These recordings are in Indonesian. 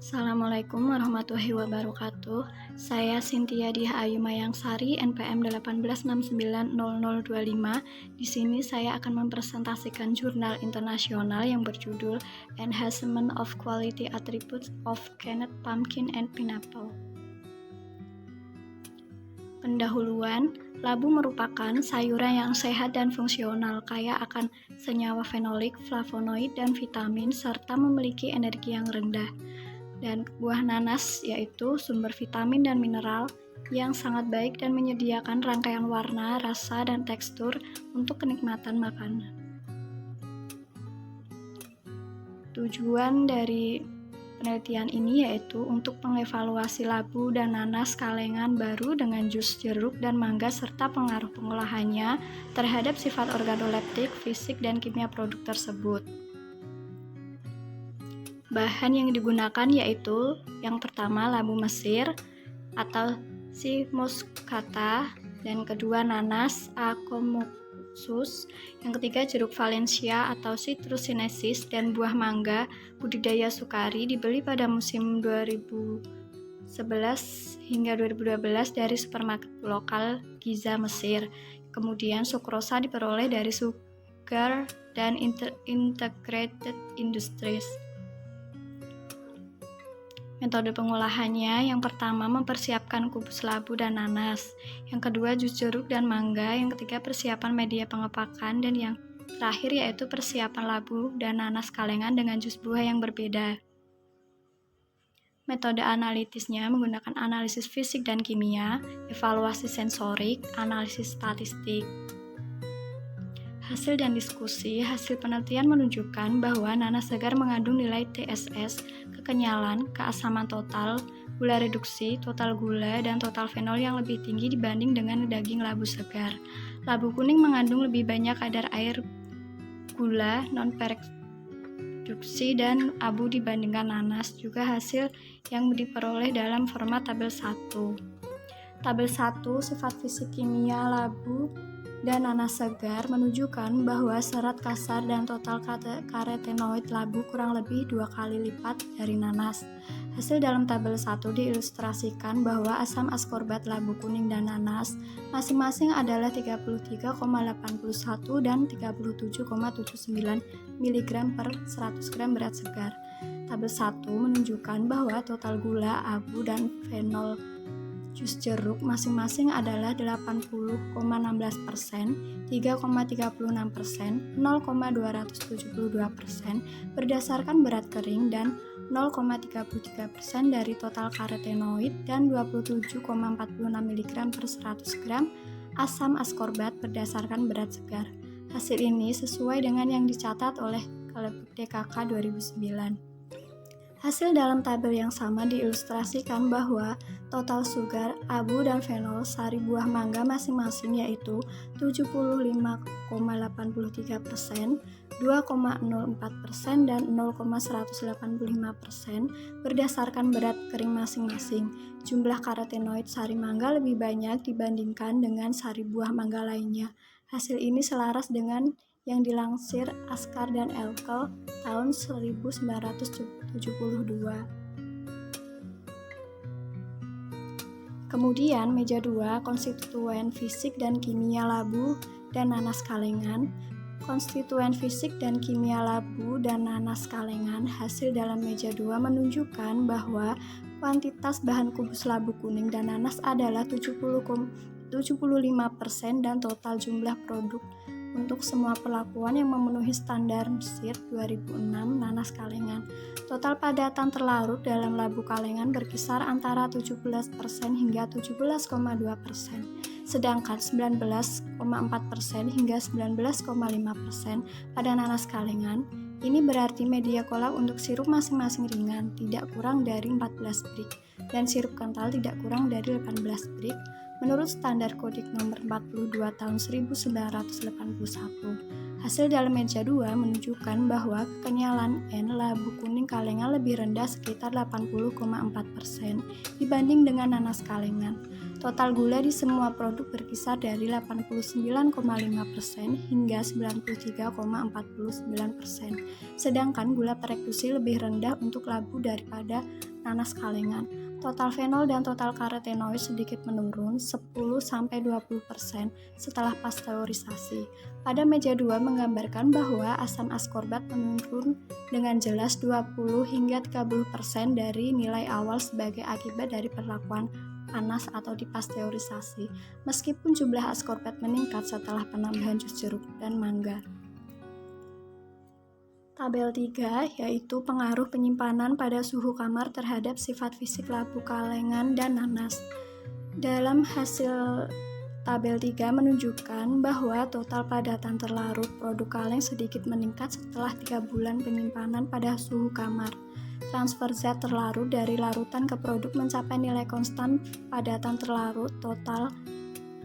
Assalamualaikum warahmatullahi wabarakatuh. Saya Cynthia Diah Ayu Mayangsari, NPM 18690025. Di sini saya akan mempresentasikan jurnal internasional yang berjudul Enhancement of Quality Attributes of Canned Pumpkin and Pineapple. Pendahuluan, labu merupakan sayuran yang sehat dan fungsional, kaya akan senyawa fenolik, flavonoid, dan vitamin, serta memiliki energi yang rendah. Dan buah nanas yaitu sumber vitamin dan mineral yang sangat baik dan menyediakan rangkaian warna, rasa, dan tekstur untuk kenikmatan makanan. Tujuan dari penelitian ini yaitu untuk mengevaluasi labu dan nanas kalengan baru dengan jus jeruk dan mangga serta pengaruh pengolahannya terhadap sifat organoleptik, fisik, dan kimia produk tersebut. Bahan yang digunakan yaitu yang pertama labu Mesir atau si muscata, dan kedua nanas Accomyces, yang ketiga jeruk Valencia atau Citrus sinensis, dan buah mangga budidaya sukari dibeli pada musim 2011 hingga 2012 dari supermarket lokal Giza Mesir. Kemudian sukrosa diperoleh dari Sugar dan Integrated Industries. Metode pengolahannya, yang pertama mempersiapkan kubus labu dan nanas, yang kedua jus jeruk dan mangga, yang ketiga persiapan media pengepakan, dan yang terakhir yaitu persiapan labu dan nanas kalengan dengan jus buah yang berbeda. Metode analitisnya menggunakan analisis fisik dan kimia, evaluasi sensorik, analisis statistik. Hasil dan diskusi. Hasil penelitian menunjukkan bahwa nanas segar mengandung nilai TSS, kekenyalan, keasaman total, gula reduksi, total gula, dan total fenol yang lebih tinggi dibanding dengan daging labu segar. Labu kuning mengandung lebih banyak kadar air, gula, non-reduksi, dan abu dibandingkan nanas. Juga hasil yang diperoleh dalam format tabel 1. Tabel 1, sifat fisik kimia labu dan nanas segar menunjukkan bahwa serat kasar dan total karotenoid labu kurang lebih 2 kali lipat dari nanas. Hasil dalam tabel 1 diilustrasikan bahwa asam askorbat labu kuning dan nanas masing-masing adalah 33,81 dan 37,79 mg per 100 gram berat segar. Tabel 1 menunjukkan bahwa total gula, abu, dan fenol jus jeruk masing-masing adalah 80,16%, 3,36%, 0,272% berdasarkan berat kering, dan 0,33% dari total karotenoid, dan 27,46 mg per 100 gram asam askorbat berdasarkan berat segar. Hasil ini sesuai dengan yang dicatat oleh DKK 2009. Hasil dalam tabel yang sama diilustrasikan bahwa total sugar, abu, dan fenol sari buah mangga masing-masing yaitu 75,83%, 2,04%, dan 0,185% berdasarkan berat kering masing-masing. Jumlah karotenoid sari mangga lebih banyak dibandingkan dengan sari buah mangga lainnya. Hasil ini selaras dengan yang dilansir Askar dan Elkel tahun 1972. Kemudian meja 2, konstituen fisik dan kimia labu dan nanas kalengan. Konstituen fisik dan kimia labu dan nanas kalengan. Hasil dalam meja 2 menunjukkan bahwa kuantitas bahan kubus labu kuning dan nanas adalah 75% dan total jumlah produk untuk semua perlakuan yang memenuhi standar SIR 2006 nanas kalengan. Total padatan terlarut dalam labu kalengan berkisar antara 17% hingga 17,2%, sedangkan 19,4% hingga 19,5% pada nanas kalengan. Ini berarti media kolak untuk sirup masing-masing ringan, tidak kurang dari 14 brik, dan sirup kental tidak kurang dari 18 brik, menurut standar kodik nomor 42 tahun 1981. Hasil dalam meja 2 menunjukkan bahwa kekenyalan N labu kuning kalengan lebih rendah sekitar 80,4% dibanding dengan nanas kalengan. Total gula di semua produk berkisar dari 89,5% hingga 93,49%, sedangkan gula pereduksi lebih rendah untuk labu daripada nanas kalengan. Total fenol dan total karotenoid sedikit menurun 10-20% setelah pasteurisasi. Pada meja 2 menggambarkan bahwa asam askorbat menurun dengan jelas 20-30% dari nilai awal sebagai akibat dari perlakuan panas atau dipasteurisasi, meskipun jumlah askorbat meningkat setelah penambahan jus jeruk dan mangga. Tabel 3 yaitu pengaruh penyimpanan pada suhu kamar terhadap sifat fisik labu kalengan dan nanas. Dalam hasil tabel 3 menunjukkan bahwa total padatan terlarut produk kaleng sedikit meningkat setelah 3 bulan penyimpanan pada suhu kamar. Transfer zat terlarut dari larutan ke produk mencapai nilai konstan padatan terlarut total.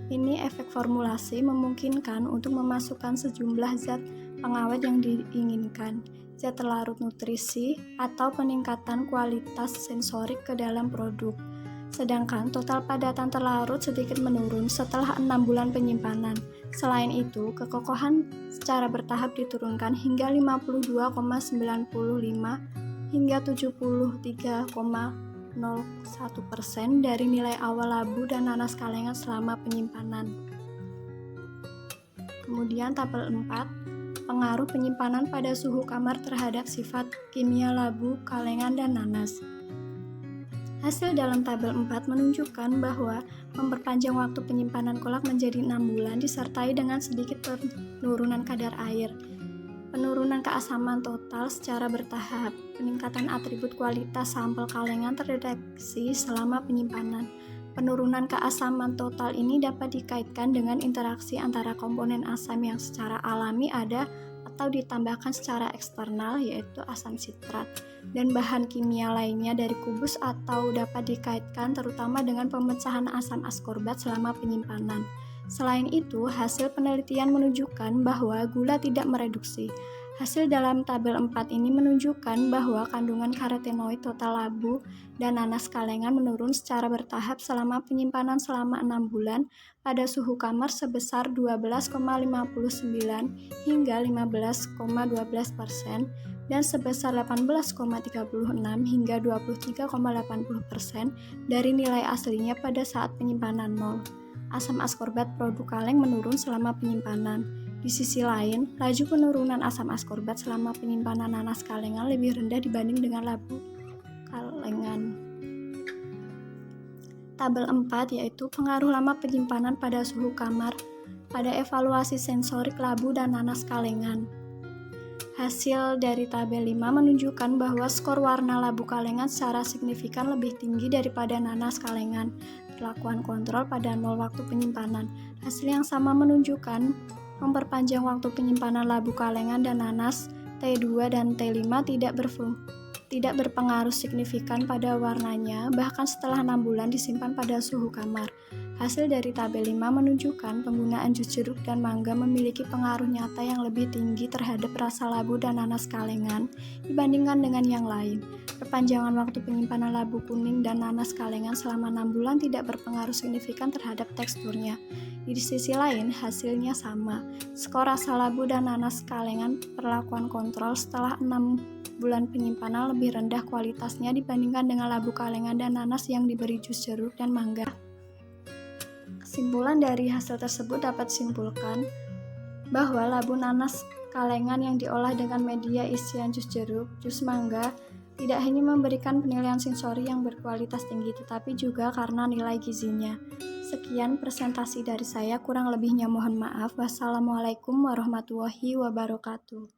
Ini efek formulasi memungkinkan untuk memasukkan sejumlah zat pengawet yang diinginkan, zat terlarut nutrisi, atau peningkatan kualitas sensorik ke dalam produk. Sedangkan total padatan terlarut sedikit menurun setelah 6 bulan penyimpanan. Selain itu, kekokohan secara bertahap diturunkan hingga 52,95 hingga 73,01% dari nilai awal labu dan nanas kalengan selama penyimpanan. Kemudian tabel 4, pengaruh penyimpanan pada suhu kamar terhadap sifat kimia labu, kalengan, dan nanas. Hasil dalam tabel 4 menunjukkan bahwa memperpanjang waktu penyimpanan kolak menjadi 6 bulan disertai dengan sedikit penurunan kadar air, penurunan keasaman total secara bertahap, peningkatan atribut kualitas sampel kalengan terdeteksi selama penyimpanan. Penurunan keasaman total ini dapat dikaitkan dengan interaksi antara komponen asam yang secara alami ada atau ditambahkan secara eksternal, yaitu asam sitrat, dan bahan kimia lainnya dari kubus, atau dapat dikaitkan terutama dengan pemecahan asam askorbat selama penyimpanan. Selain itu, hasil penelitian menunjukkan bahwa gula tidak mereduksi. Hasil dalam tabel 4 ini menunjukkan bahwa kandungan karotenoid total labu dan nanas kalengan menurun secara bertahap selama penyimpanan selama 6 bulan pada suhu kamar sebesar 12,59 hingga 15,12% dan sebesar 18,36 hingga 23,80% dari nilai aslinya pada saat penyimpanan 0. Asam askorbat produk kaleng menurun selama penyimpanan. Di sisi lain, laju penurunan asam askorbat selama penyimpanan nanas kalengan lebih rendah dibanding dengan labu kalengan. Tabel 4 yaitu pengaruh lama penyimpanan pada suhu kamar pada evaluasi sensorik labu dan nanas kalengan. Hasil dari tabel 5 menunjukkan bahwa skor warna labu kalengan secara signifikan lebih tinggi daripada nanas kalengan. Perlakuan kontrol pada 0 waktu penyimpanan. Hasil yang sama menunjukkan memperpanjang waktu penyimpanan labu kalengan dan nanas T2 dan T5 tidak berpengaruh signifikan pada warnanya, bahkan setelah 6 bulan disimpan pada suhu kamar. Hasil dari tabel 5 menunjukkan penggunaan jus jeruk dan mangga memiliki pengaruh nyata yang lebih tinggi terhadap rasa labu dan nanas kalengan dibandingkan dengan yang lain. Perpanjangan waktu penyimpanan labu kuning dan nanas kalengan selama 6 bulan tidak berpengaruh signifikan terhadap teksturnya. Di sisi lain, hasilnya sama. Skor rasa labu dan nanas kalengan perlakuan kontrol setelah 6 bulan penyimpanan lebih rendah kualitasnya dibandingkan dengan labu kalengan dan nanas yang diberi jus jeruk dan mangga. Kesimpulan dari hasil tersebut dapat disimpulkan bahwa labu nanas kalengan yang diolah dengan media isian jus jeruk, jus mangga tidak hanya memberikan penilaian sensori yang berkualitas tinggi, tetapi juga karena nilai gizinya. Sekian presentasi dari saya, kurang lebihnya mohon maaf. Wassalamualaikum warahmatullahi wabarakatuh.